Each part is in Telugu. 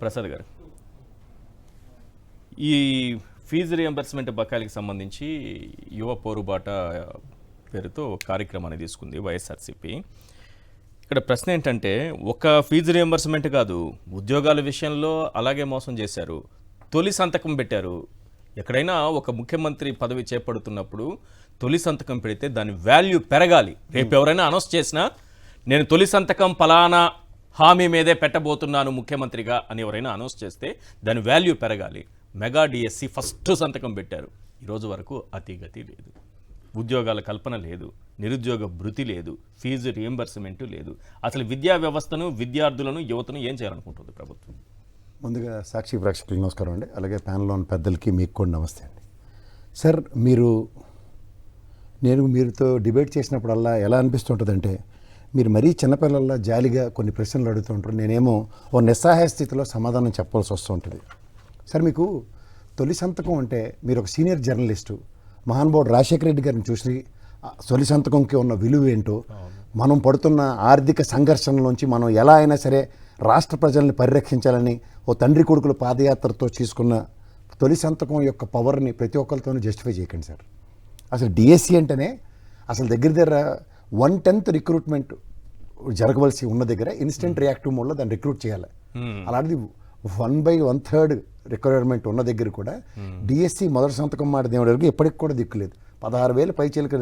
ప్రసాద్ గారు, ఈ ఫీజు రియంబర్స్మెంట్ బకాయిలకు సంబంధించి యువ పోరుబాట పేరుతో కార్యక్రమాన్ని తీసుకుంది వైఎస్ఆర్సీపీ. ఇక్కడ ప్రశ్న ఏంటంటే, ఒక ఫీజు రియంబర్స్మెంట్ కాదు, ఉద్యోగాల విషయంలో అలాగే మోసం చేశారు. తొలి సంతకం పెట్టారు. ఎక్కడైనా ఒక ముఖ్యమంత్రి పదవి చేపడుతున్నప్పుడు తొలి సంతకం పెడితే దాని వాల్యూ పెరగాలి. రేపు ఎవరైనా అనౌన్స్ చేసినా నేను తొలి సంతకం పలానా హామీ మీదే పెట్టబోతున్నాను ముఖ్యమంత్రిగా అని ఎవరైనా అనౌన్స్ చేస్తే దాని వాల్యూ పెరగాలి. మెగా డిఎస్సి ఫస్ట్ సంతకం పెట్టారు. ఈరోజు వరకు అతిగతి లేదు, ఉద్యోగాల కల్పన లేదు, నిరుద్యోగ భృతి లేదు, ఫీజు రియంబర్స్మెంట్ లేదు. అసలు విద్యా వ్యవస్థను, విద్యార్థులను, యువతను ఏం చేయాలనుకుంటుంది ప్రభుత్వం? ముందుగా సాక్షి ప్రేక్షకులకు నమస్కారం అండి. అలాగే ప్యానెల్లోని పెద్దలకి మీకు కూడా నమస్తే అండి. సార్, నేను మీరుతో డిబేట్ చేసినప్పుడల్లా ఎలా అనిపిస్తుంటుందంటే, మీరు మరీ చిన్నపిల్లల్లా జాలిగా కొన్ని ప్రశ్నలు అడుగుతూ ఉంటారు. నేనేమో ఓ నిస్సహాయ స్థితిలో సమాధానం చెప్పాల్సి వస్తూ ఉంటుంది. సార్, మీకు తొలి సంతకం అంటే మీరు ఒక సీనియర్ జర్నలిస్టు, మహానుభావుడు రాజశేఖర రెడ్డి గారిని చూసి తొలి సంతకంకి ఉన్న విలువ ఏంటో, మనం పడుతున్న ఆర్థిక సంఘర్షణలోంచి మనం ఎలా అయినా సరే రాష్ట్ర ప్రజల్ని పరిరక్షించాలని ఓ తండ్రి కొడుకుల పాదయాత్రతో తీసుకున్న తొలి సంతకం యొక్క పవర్ని ప్రతి ఒక్కరితోనూ జస్టిఫై చేయకండి సార్. అసలు డిఎస్సి అంటేనే అసలు దగ్గర 1/10 రిక్రూట్మెంట్ జరగవలసి ఉన్న దగ్గర ఇన్స్టెంట్ రియాక్టివ్ మోడ్లో దాన్ని రిక్రూట్ చేయాలి. అలాంటిది 1/1/3 రిక్వైర్మెంట్ ఉన్న దగ్గర కూడా డిఎస్సి మొదటి సంతకం మాట దేవుడి వరకు ఎప్పటికి కూడా దిక్కులేదు. 16,000 పైచీలకు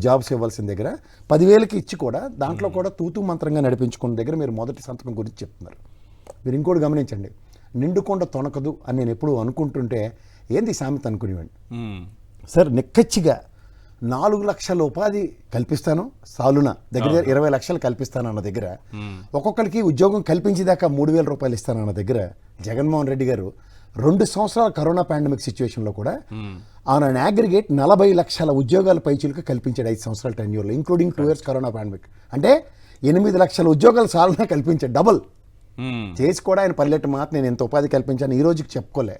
జాబ్స్ ఇవ్వాల్సిన దగ్గర 10,000కి ఇచ్చి కూడా దాంట్లో కూడా తూతూ మంత్రంగా నడిపించుకున్న దగ్గర మీరు మొదటి సంతకం గురించి చెప్తున్నారు. మీరు ఇంకోటి గమనించండి, నిండుకొండ తొనకదు అని నేను ఎప్పుడు అనుకుంటుంటే ఏంది సామెత అనుకునేవాడిని. సార్, నిక్కచ్చిగా 4 లక్షల ఉపాధి కల్పిస్తాను, సాలున దగ్గర 20 లక్షలు కల్పిస్తాను అన్న దగ్గర, ఒక్కొక్కరికి ఉద్యోగం కల్పించేదాకా 3,000 రూపాయలు ఇస్తానన్న దగ్గర జగన్మోహన్ రెడ్డి గారు 2 సంవత్సరాల కరోనా పాండమిక్ సిచ్యువేషన్లో కూడా ఆన్ అన్ అగ్రిగేట్ 40 లక్షల ఉద్యోగాల పైచీలకు కల్పించాడు 5 సంవత్సరాల టెన్యూర్లో, ఇంక్లూడింగ్ 2 years కరోనా పాండమిక్. అంటే 8 లక్షల ఉద్యోగాలు సాలన కల్పించాడు, డబుల్ చేసి కూడా ఆయన పల్లెట్టు మాట నేను ఎంత ఉపాధి కల్పించాను ఈ రోజుకి చెప్పుకోలే.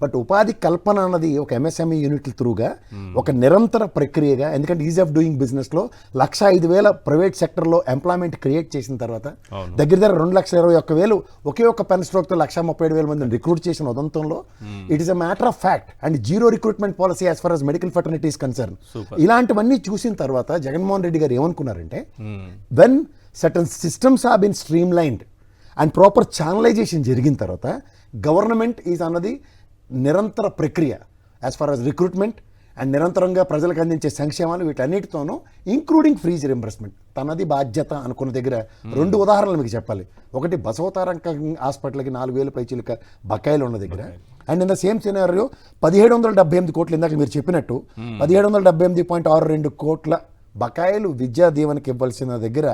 బట్ ఉపాధి కల్పన అన్నది ఒక ఎంఎస్ఎంఈ యూనిట్ల త్రూగా ఒక నిరంతర ప్రక్రియగా, ఎందుకంటే ఈజ్ ఆఫ్ డూయింగ్ బిజినెస్లో 105,000 ప్రైవేట్ సెక్టర్లో ఎంప్లాయ్మెంట్ క్రియేట్ చేసిన తర్వాత దగ్గర 2,21,000 ఒకే ఒక్క పెన్ స్ట్రోక్తో 1,37,000 మందిని రిక్రూట్ చేసిన ఉదంతంలో it is a matter of fact and zero recruitment policy as far as medical fraternity is concern. ఇలాంటివన్నీ చూసిన తర్వాత జగన్మోహన్ రెడ్డి గారు ఏమనుకున్నారంటే, when certain systems have been streamlined and proper channelization జరిగిన తర్వాత గవర్నమెంట్ ఈజ్ అన్నది నిరంతర ప్రక్రియ as far as recruitment and నిరంతరంగా ప్రజలకు అందించే సంక్షేమాలు వీటన్నిటితోనూ ఇంక్లూడింగ్ ఫీజు రింబర్స్మెంట్ తనది బాధ్యత అనుకున్న దగ్గర 2 ఉదాహరణలు మీకు చెప్పాలి. ఒకటి, బసవతారక హాస్పిటల్కి 4,000 పైచీలక బకాయిలు ఉన్న దగ్గర, and in the same scenario 1,778 కోట్లు, ఇందాక మీరు చెప్పినట్టు 1,778.62 కోట్ల బకాయిలు విద్యా దీవెనకి ఇవ్వాల్సిన దగ్గర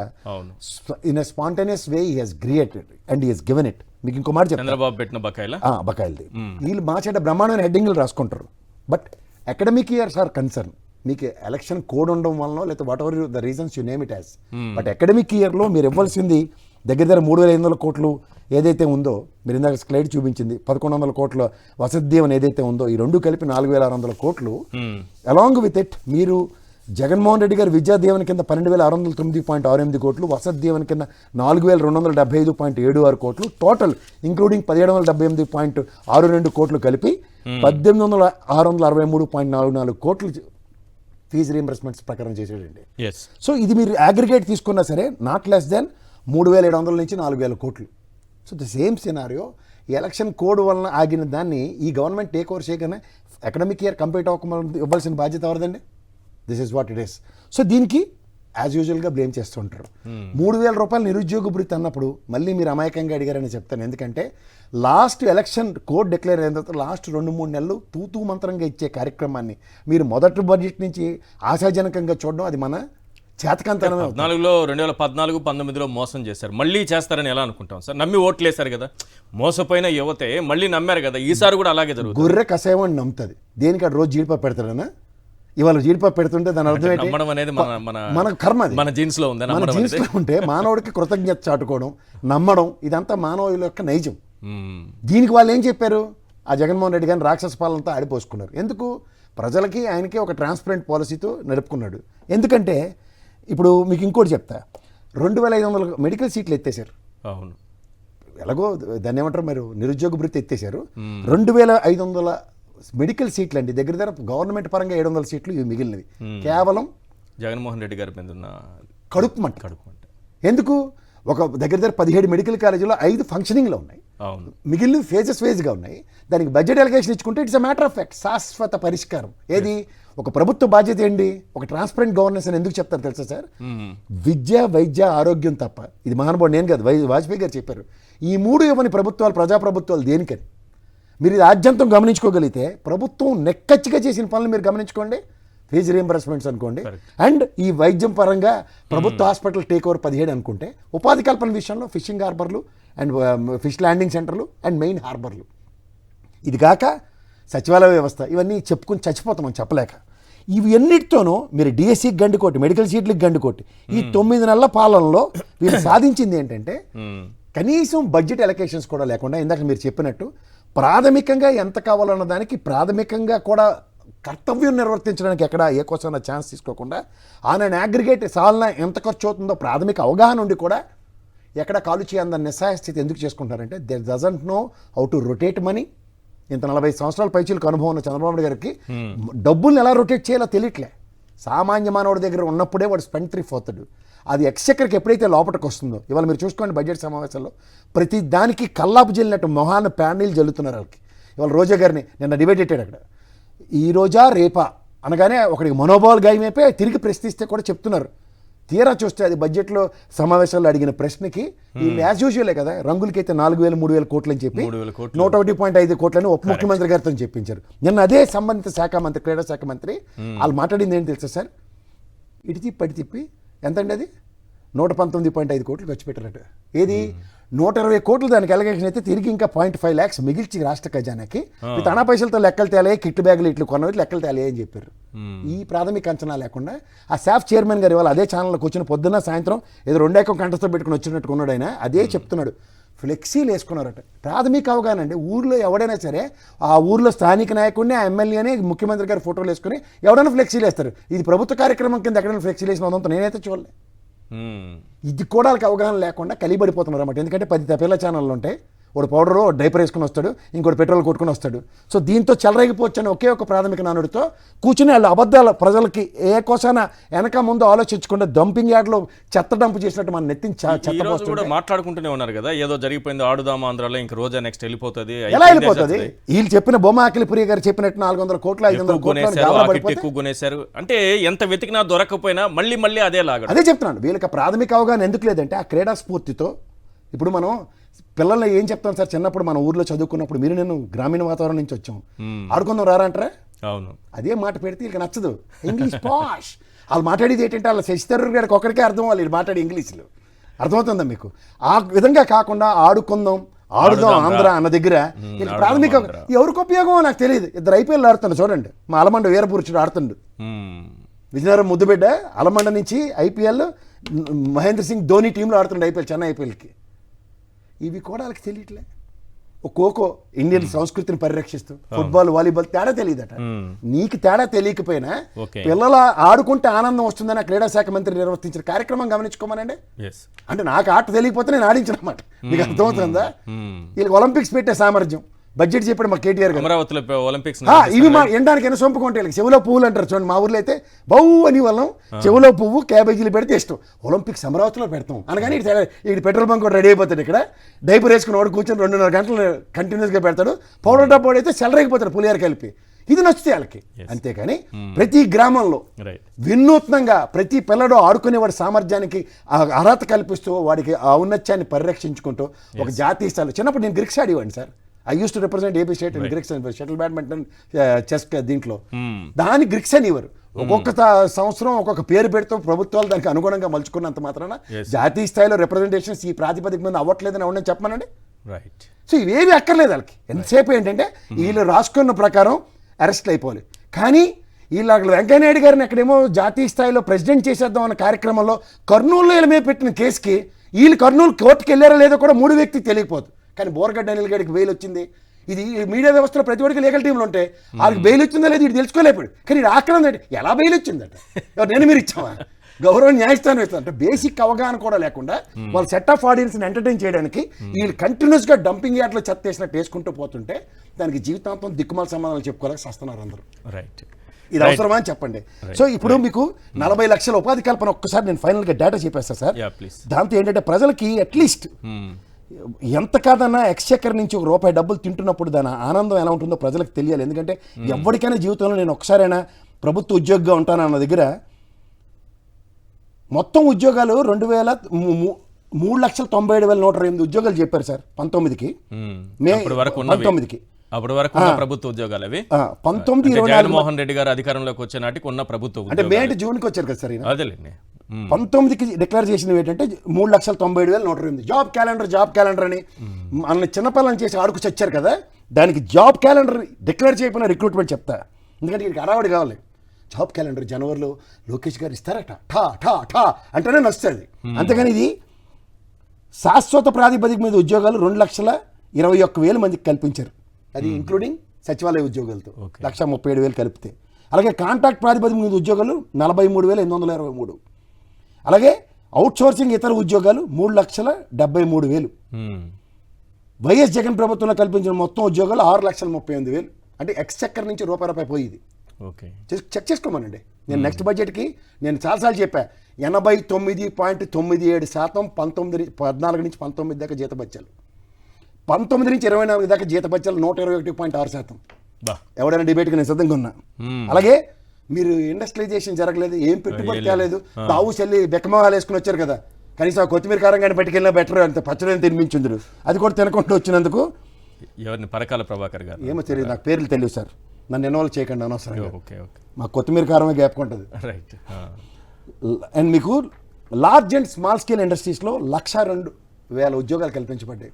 in a spontaneous way he has created and he has given it. మీకు ఇంకో మాట చెప్తాను, చంద్రబాబు పెట్టిన బకాయిలది వీళ్ళు మాచేట బ్రహ్మాండమైన హెడ్డింగ్లు రాసుకుంటారు. But academic years or concern, మీకు ఎలక్షన్ కోడ్ ఉండడం వలన లేకపోతే what ever the reasons you name it as, but academic ఇయర్లో మీరు ఇవ్వాల్సింది దగ్గర 3,500 కోట్లు ఏదైతే ఉందో, మీరు ఇందాక స్లైడ్ చూపించింది 1,100 కోట్ల వసతి దీవెన ఏదైతే ఉందో, ఈ రెండు కలిపి 4,600 కోట్లు. అలాంగ్ విత్ ఇట్ మీరు జగన్మోహన్ రెడ్డి గారు విద్యా దీవెన కింద 12,609.68 కోట్లు, వసతి దీవెన కింద 4,275.76 కోట్లు, టోటల్ ఇంక్లూడింగ్ 1,778.62 కోట్లు కలిపి 18,663.44 కోట్లు ఫీజు రీంబర్స్మెంట్స్ ప్రకారం చేసేయండి. సో ఇది మీరు అగ్రిగేట్ తీసుకున్నా సరే నాట్ లెస్ దెన్ 3,700 నుంచి 4,000 కోట్లు. So the same scenario election code వలన ఆగిన దాన్ని ఈ గవర్నమెంట్ టేక్ ఓవర్ చేయగానే అకాడమిక్ ఇయర్ కంప్లీట్ అవ్వకుండా ఇవ్వాల్సిన బాధ్యత ఎవరిదండి? This is what it is. So దీనికి యాజ్ యూజువల్గా బ్లేమ్ చేస్తుంటారు. 3,000 రూపాయలు నిరుద్యోగ భృతి అన్నప్పుడు మళ్ళీ మీరు అమాయకంగా అడిగారని చెప్తాను. ఎందుకంటే లాస్ట్ ఎలక్షన్ కోడ్ డిక్లేర్ అయిన తర్వాత లాస్ట్ 2-3 నెలలు తూతూ మంత్రంగా ఇచ్చే కార్యక్రమాన్ని మీరు మొదటి బడ్జెట్ నుంచి ఆశాజనకంగా చూడడం అది మన చేతకంతనమే. 2014-19లో మోసం చేశారు, మళ్ళీ చేస్తారని ఎలా అనుకుంటాం సార్? నమ్మి ఓట్లు వేశారు కదా, మోసపోయిన యువతే మళ్ళీ నమ్మారు కదా, ఈసారి కూడా అలాగే జరుగుతుంది. గొర్రె కషాయం నమ్ముతుంది, దేనికి అటు రోజు జీడిపప్పు పెడతాడనా? ఇవాళ జీడిపప్పు పెడుతుంటే దాని అర్థం ఏంటి? మన కర్మ, మన జీన్స్ లో ఉంది. మన జీన్స్ లో ఉంటే మానవుడికి కృతజ్ఞత చాటుకోవడం, నమ్మడం, ఇదంతా మానవుల యొక్క నైజం. దీనికి వాళ్ళు ఏం చెప్పారు? ఆ జగన్మోహన్ రెడ్డి గారిని రాక్షస పాలనతో ఆడిపోసుకున్నారు. ఎందుకు? ప్రజలకి ఆయనకి ఒక ట్రాన్స్పరెంట్ పాలసీతో నడుపుకున్నాడు. ఎందుకంటే ఇప్పుడు మీకు ఇంకోటి చెప్తా, 2,500 మెడికల్ సీట్లు ఎత్తేసారు. అవును, ఎలాగో దాన్ని ఏమంటారు మీరు నిరుద్యోగ భృతి ఎత్తేసారు. 2500 మెడికల్ సీట్లు అండి, దగ్గర దగ్గర గవర్నమెంట్ పరంగా 700 సీట్లు ఇవి మిగిలినవి కేవలం జగన్మోహన్ రెడ్డి గారి మీద ఉన్న కడుపు మంట. ఎందుకు? ఒక దగ్గర దగ్గర 17 మెడికల్ కాలేజీలో 5 ఫంక్షనింగ్లో ఉన్నాయి, మిగిలిన ఫేజ్గా ఉన్నాయి. దానికి బడ్జెట్ అలిగేషన్ ఇచ్చుకుంటే it's a matter of fact, శాశ్వత పరిష్కారం. ఏది? ఒక ప్రభుత్వ బాధ్యత ఏంటి? ఒక ట్రాన్స్పరెంట్ గవర్నెన్స్ అని ఎందుకు చెప్తారు తెలుసా సార్? విద్య, వైద్య, ఆరోగ్యం తప్ప. ఇది మహానుభావుడు నేను కాదు, వాజ్పేయి గారు చెప్పారు. ఈ 3 ఇవ్వని ప్రభుత్వాలు, ప్రజాప్రభుత్వాలు దేనికని మీరు ఇది ఆద్యంతం గమనించుకోగలిగితే, ప్రభుత్వం నెక్కచ్చిగా చేసిన పనులు మీరు గమనించుకోండి. ఫీజు రీఎంబర్స్మెంట్స్ అనుకోండి, అండ్ ఈ వైద్యం పరంగా ప్రభుత్వ హాస్పిటల్ టేక్ ఓవర్ 17 అనుకుంటే, ఉపాధి కల్పన విషయంలో ఫిషింగ్ హార్బర్లు అండ్ ఫిష్ ల్యాండింగ్ సెంటర్లు అండ్ మెయిన్ హార్బర్లు, ఇది కాక సచివాలయ వ్యవస్థ, ఇవన్నీ చెప్పుకుని చచ్చిపోతాం మనం చెప్పలేక. ఇవి ఎన్నిటితోనూ మీరు డిఎస్సికి గండికోటి, మెడికల్ సీట్లకు గండికోటి, ఈ 9 నెలల పాలనలో వీళ్ళు సాధించింది ఏంటంటే కనీసం బడ్జెట్ అలొకేషన్స్ కూడా లేకుండా, ఇందాక మీరు చెప్పినట్టు ప్రాథమికంగా ఎంత కావాలన్న దానికి ప్రాథమికంగా కూడా కర్తవ్యం నిర్వర్తించడానికి ఎక్కడ ఏ కోసం ఛాన్స్ తీసుకోకుండా, ఆన్ అండ్ అగ్రిగేట్ సాలన ఎంత ఖర్చు అవుతుందో ప్రాథమిక అవగాహన ఉండి కూడా ఎక్కడ కాలు చేయందని నిస్సహాయ స్థితి ఎందుకు చేసుకుంటారంటే, they doesn't know how to rotate money. ఇంత 40 సంవత్సరాల పైచీలకు అనుభవం ఉన్న చంద్రబాబు నాయుడు గారికి డబ్బుల్ని ఎలా రొటేట్ చేయాలో తెలియట్లే. సామాన్య మానవుడి దగ్గర ఉన్నప్పుడే వాడు స్పెండ్ థ్రిఫ్ అవుతాడు. అది ఎక్స్చెక్కర్కి ఎప్పుడైతే లోపలికి వస్తుందో, ఇవాళ మీరు చూసుకోండి బడ్జెట్ సమావేశాల్లో ప్రతి దానికి కల్లాపు జల్లినట్టు మొహాన్ని ప్యానీలు జల్లుతున్నారు వాళ్ళకి. ఇవాళ రోజా గారిని నిన్న డిబేట్ పెట్టాడు అక్కడ, ఈ రోజా రేపా అనగానే ఒకడికి మనోభావాలు గాయమైపోయి తిరిగి ప్రశ్నిస్తే కూడా చెప్తున్నారు. తీరా చూస్తే అది బడ్జెట్లో సమావేశాల్లో అడిగిన ప్రశ్నకి వీళ్ళు యాజ్ యూజువలే కదా, రంగులకైతే 4,000 3,000 కోట్లు అని చెప్పి 101.5 కోట్లని ఉప ముఖ్యమంత్రి గారితో చెప్పించారు. నిన్న అదే సంబంధిత శాఖ మంత్రి, క్రీడా శాఖ మంత్రి వాళ్ళు మాట్లాడింది ఏంటి తెలుసా సార్? ఇటు తిప్పి పడి తిప్పి ఎంతండి అది 119.5 కోట్లు ఖర్చు పెట్టారట. ఏది 120 కోట్లు దానికి అలగేషన్ అయితే తిరిగి ఇంకా 0.5 lakhs మిగిల్చి రాష్ట్ర ఖజానాకి విత్ అనా పైసలతో లెక్కలు తేలే, కిట్ బ్యాగులు ఇట్లు కొన్నవి లెక్కలు తేలే అని చెప్పారు. ఈ ప్రాథమిక అంచనా లేకుండా ఆ శాఫ్ చైర్మన్ గారు ఇవాళ అదే ఛానల్లోకి వచ్చిన పొద్దున్న సాయంత్రం ఏదో 2 ఏకం కంటస్తో పెట్టుకుని వచ్చినట్టు ఉన్నాడు ఆయన. అదే చెప్తున్నాడు, ఫ్లెక్సీలు వేసుకున్నారట. ప్రాథమిక అవగాహన అండి. ఊర్లో ఎవడైనా సరే ఆ ఊర్లో స్థానిక నాయకుడిని, ఆ ఎమ్మెల్యేని, ముఖ్యమంత్రి గారి ఫోటోలు వేసుకుని ఎవడైనా ఫ్లెక్సీలు వేస్తారు. ఇది ప్రభుత్వ కార్యక్రమం కింద ఎక్కడైనా ఫ్లెక్సీలు వేసిన ఉదంతో నేనైతే చూడలే. ఇది కూడా వాళ్ళకి అవగాహన లేకుండా కలిబడిపోతున్నారు అన్నమాట. ఎందుకంటే 10 పిల్ల ఛానళ్ళు ఉంటాయి, వాడు పౌడరు డైపర్ వేసుకుని వస్తాడు, ఇంకోటి పెట్రోల్ కొట్టుకుని వస్తాడు. సో దీంతో చెలరేగిపోవచ్చని ఒకే ఒక ప్రాథమిక నానుడితో కూర్చుని వాళ్ళు అబద్ధాలు ప్రజలకి ఏ కోసాన వెనక ముందు ఆలోచించకుండా డంపింగ్ యార్డ్లో చెత్త డంపు చేసినట్టు మన నెత్తిని చెత్త కూడా మాట్లాడుకుంటూనే ఉన్నారు కదా, ఏదో జరిగిపోయింది ఆడుదామా ఆంధ్రాలో, ఇంకా రోజా నెక్స్ట్ వెళ్ళిపోతుంది. ఎలా వెళ్ళిపోతుంది? వీళ్ళు చెప్పిన బొమ్మ అఖిలప్రియ గారు చెప్పినట్టు 400 కోట్లు 500 కోట్లు ఎక్కువ కొనేశారు అంటే ఎంత వెతికినా దొరకకపోయినా మళ్ళీ మళ్ళీ అదే లాగా. అదే చెప్తున్నాను, వీళ్ళకి ప్రాథమిక అవగాహన ఎందుకు లేదంటే ఆ క్రీడా స్ఫూర్తితో. ఇప్పుడు మనం పిల్లల్ని ఏం చెప్తాం సార్, చిన్నప్పుడు మన ఊర్లో చదువుకున్నప్పుడు మీరు నేను గ్రామీణ వాతావరణం నుంచి వచ్చాం, ఆడుకుందాం రారా అంటారా? అవును. అదే మాట పెడితే వీళ్ళకి నచ్చదు. ఇంగ్లీష్ పాష్ వాళ్ళు మాట్లాడేది ఏంటంటే వాళ్ళ శశి థరూర్ గారికి ఒక్కడికే అర్థం, వాళ్ళు మాట్లాడే ఇంగ్లీష్లో అర్థమవుతుందా మీకు? ఆ విధంగా కాకుండా ఆడుకుందాం, ఆడుదాం ఆంధ్ర అన్న దగ్గర వీళ్ళకి ప్రాథమిక ఎవరికి ఉపయోగమో నాకు తెలియదు. 2 IPL ఆడుతుండే చూడండి, మా అలమండ వీరపురుషుడు ఆడుతుండు, విజయనగరం ముద్దుబిడ్డ అలమండ నుంచి IPL మహేంద్ర సింగ్ ధోని టీంలో ఆడుతుండే IPL, చెన్నై IPLకి. ఇవి కూడా వాళ్ళకి తెలియట్లే. ఖోఖో ఇండియన్ సంస్కృతిని పరిరక్షిస్తూ, ఫుట్బాల్, వాలీబాల్ తేడా తెలియదట. నీకు తేడా తెలియకపోయినా పిల్లల ఆడుకుంటే ఆనందం వస్తుందని క్రీడా శాఖ మంత్రి నిర్వర్తించిన కార్యక్రమం గమనించుకోమనండి. అంటే నాకు ఆట తెలియకపోతే నేను ఆడించనమాట, మీకు అర్థమవుతుందా? వీళ్ళకి ఒలింపిక్స్ పెట్టే సామర్థ్యం బడ్జెట్ చెప్పాడు మా కేటీఆర్ గారు. ఒలింపిక్స్ ఇవి మా ఎండానికి సొంపుకుంటే వీళ్ళకి చెవులో పువ్వులు అంటారు చూడండి. మా ఊర్లో అయితే బౌ అని వాళ్ళం చెవులో పువ్వు క్యాబేజీలు పెడితే ఇష్టం. ఒలింపిక్స్ అమరావతిలో పెడతాం అనగానే ఇటు పెట్రోల్ బంక్ కూడా రెడీ అయిపోతాడు. ఇక్కడ డైపర్ వేసుకుని వాడు కూర్చొని 2.5 గంటలు కంటిన్యూస్గా పెడతాడు. పౌడర్ డబ్బా అయితే చెలరైపోతాడు పులిహార కలిపి. ఇది నచ్చుతాయి వాళ్ళకి. అంతేకాని ప్రతి గ్రామంలో వినూత్నంగా ప్రతి పిల్లడు ఆడుకునేవాడి సామర్థ్యానికి అర్హత కల్పిస్తూ వాడికి ఔన్నత్యాన్ని పరిరక్షించుకుంటూ ఒక జాతీయ స్థాయిలో. చిన్నప్పుడు నేను గ్రిక్స్ ఆడేవాడిని sir. I use to represent AP state in Greeks, shuttle badminton, chess దీంట్లో. దాని గ్రిక్స్ అని ఇవ్వరు. ఒక్కొక్క సంవత్సరం ఒక్కొక్క పేరు పెడుతూ ప్రభుత్వాలు దానికి అనుగుణంగా మలుచుకున్నంత మాత్రాన జాతీయ స్థాయిలో రిప్రజెంటేషన్స్ ఈ ప్రాతిపదిక మీద అవ్వట్లేదని అవునని చెప్పమనండి. సో ఇవేవి అక్కర్లేదు వాళ్ళకి. ఎంతసేపు ఏంటంటే వీళ్ళు రాసుకున్న ప్రకారం అరెస్ట్లు అయిపోవాలి. కానీ వీళ్ళు వెంకయ్యనాయుడు గారిని ఎక్కడేమో జాతీయ స్థాయిలో ప్రెసిడెంట్ చేసేద్దాం అన్న కార్యక్రమంలో కర్నూలులో వీళ్ళ మీద పెట్టిన కేసుకి వీళ్ళు కర్నూలు కోర్టుకు వెళ్ళారో లేదో కూడా 3 వ్యక్తికి తెలియకపోదు. కానీ బోర్గడ్డ అనిల్ గారికి బెయిల్ వచ్చింది. ఇది మీడియా వ్యవస్థలో ప్రతి ఒక్కరికి లీగల్ టీంలో ఉంటే వాళ్ళకి బెయిల్ వచ్చిందా లేదు ఇది తెలుసుకోలేపాడు. కానీ ఇది ఆక్రమణ ఎలా బెయిల్ వచ్చిందట? నేను మీరు ఇచ్చావా? గౌరవ న్యాయస్థానం వేస్తారు. అంటే బేసిక్ అవగాహన కూడా లేకుండా వాళ్ళ సెట్ ఆఫ్ ఆడియన్స్ని ఎంటర్టైన్ చేయడానికి వీళ్ళు కంటిన్యూస్గా డంపింగ్ యార్డ్లో చెత్త వేసినట్టు వేసుకుంటూ పోతుంటే దానికి జీవితాంతం దిక్కుమాల సమాధానాలు చెప్పుకోలేక వస్తున్నారు అందరూ. రైట్. ఇది అవసరమా అని చెప్పండి. సో ఇప్పుడు మీకు 40 లక్షల ఉపాధి కల్పన ఒక్కసారి నేను ఫైనల్గా డేటా చెప్పేస్తాను సార్. దాంతో ఏంటంటే ప్రజలకి అట్లీస్ట్ ఎంత కాదన్నా ఎక్స్చెక్కర్ నుంచి ₹1 డబ్బులు తింటున్నప్పుడు దాని ఆనందం ఎలా ఉంటుందో ప్రజలకు తెలియాలి. ఎందుకంటే ఎవరికైనా జీవితంలో నేను ఒకసారైనా ప్రభుత్వ ఉద్యోగిగా ఉంటానన్న దగ్గర మొత్తం ఉద్యోగాలు 3,97,108 ఉద్యోగాలు చెప్పారు సార్ 19కి, మే 19కి. అప్పటి వరకు ప్రభుత్వ ఉద్యోగాలు అవి 19 జగన్మోహన్ రెడ్డి గారు అధికారంలోకి వచ్చే నాటికి ఉన్న ప్రభుత్వ అంటే మే జూన్కి వచ్చారు కదా సార్. అదేలేండి. 19కి డిక్లేర్ చేసినవి ఏంటంటే 3,97,108 జాబ్ క్యాలెండర్ అని మన చిన్నపిల్లలు చేసి ఆడుకు చచ్చారు కదా. దానికి జాబ్ క్యాలెండర్ డిక్లేర్ చేయకపోయినా రిక్రూట్మెంట్ చెప్తా. ఎందుకంటే వీరికి అడావడి కావాలి. జాబ్ క్యాలెండర్ జనవరిలో లోకేష్ గారు ఇస్తారట, ఠా ఠా ఠా అంటేనే నచ్చుతుంది. అంతేగాని ఇది శాశ్వత ప్రాతిపదిక మీద ఉద్యోగాలు 2,21,000 మందికి కల్పించారు. అది ఇంక్లూడింగ్ సచివాలయ ఉద్యోగాలతో 1,37,000 కలిపితే. అలాగే కాంట్రాక్ట్ ప్రాతిపదిక మీద ఉద్యోగాలు 43,823. అలాగే అవుట్సోర్సింగ్ ఇతర ఉద్యోగాలు 3,73,000. వైఎస్ జగన్ ప్రభుత్వంలో కల్పించిన మొత్తం ఉద్యోగాలు 6,38,000. అంటే ఎక్స్చెక్కర్ నుంచి రూపాయి పోయింది. చెక్ చేసుకోమనండి. నేను నెక్స్ట్ బడ్జెట్కి నేను చాలాసార్లు చెప్పా 89.97% 14 నుంచి 19 దాకా జీతభత్యాలు, 19 నుంచి 24 దాకా జీతభత్యాలు 121.6%. ఎవడైనా డిబేట్కి నేను సిద్ధంగా ఉన్నా. అలాగే మీరు ఇండస్ట్రియలైజేషన్ జరగలేదు, ఏం పెట్టుబడి తేలేదు, తావు చెల్లి బెక్కమహాలు వేసుకుని వచ్చారు కదా. కనీసం కొత్తిమీర కారంగానే పట్టుకెళ్ళినా బెటర్, అంత పచ్చడిని తినిపించుందరు. అది కూడా తినకుండా వచ్చినందుకు ఎవరిని పరకాల ప్రభాకర్ గారు ఏమో తెలియదు, నాకు పేర్లు తెలియదు సార్. నన్ను ఇన్వాల్వ్ చేయకండి అనవసరంగా. మా కొత్తిమీర కారమే గ్యాపుకుంటుంది. రైట్. అండ్ మీకు లార్జ్ అండ్ స్మాల్ స్కేల్ ఇండస్ట్రీస్లో 1,02,000 ఉద్యోగాలు కల్పించబడ్డాయి.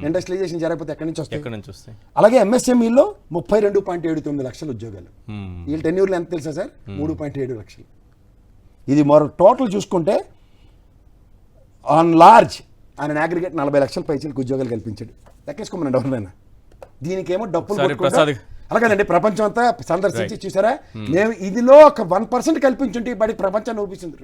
ఇండస్ట్రియలైజేషన్ జరగకపోతే ఎక్కడి నుంచి వస్తాయి? అలాగే ఎంఎస్ఎంఈలో 32.79 లక్షల ఉద్యోగాలు. వీళ్ళ టెన్యూర్లు ఎంత తెలుసా సార్? 3.7 లక్షలు. ఇది టోటల్ చూసుకుంటే ఆన్ లార్జ్ ఆయన అగ్రిగేట్ 40 లక్షల పైచలకు ఉద్యోగాలు కల్పించాడు. లెక్కేసుకోమనండి ఎవరినైనా. దీనికేమో డబ్బులు అలాగేనండి. ప్రపంచం అంతా సందర్శించి చూసారా, మేము ఇదిలో ఒక 1% కల్పించుంటే బడి ప్రపంచాన్ని ఊపిస్తుంది.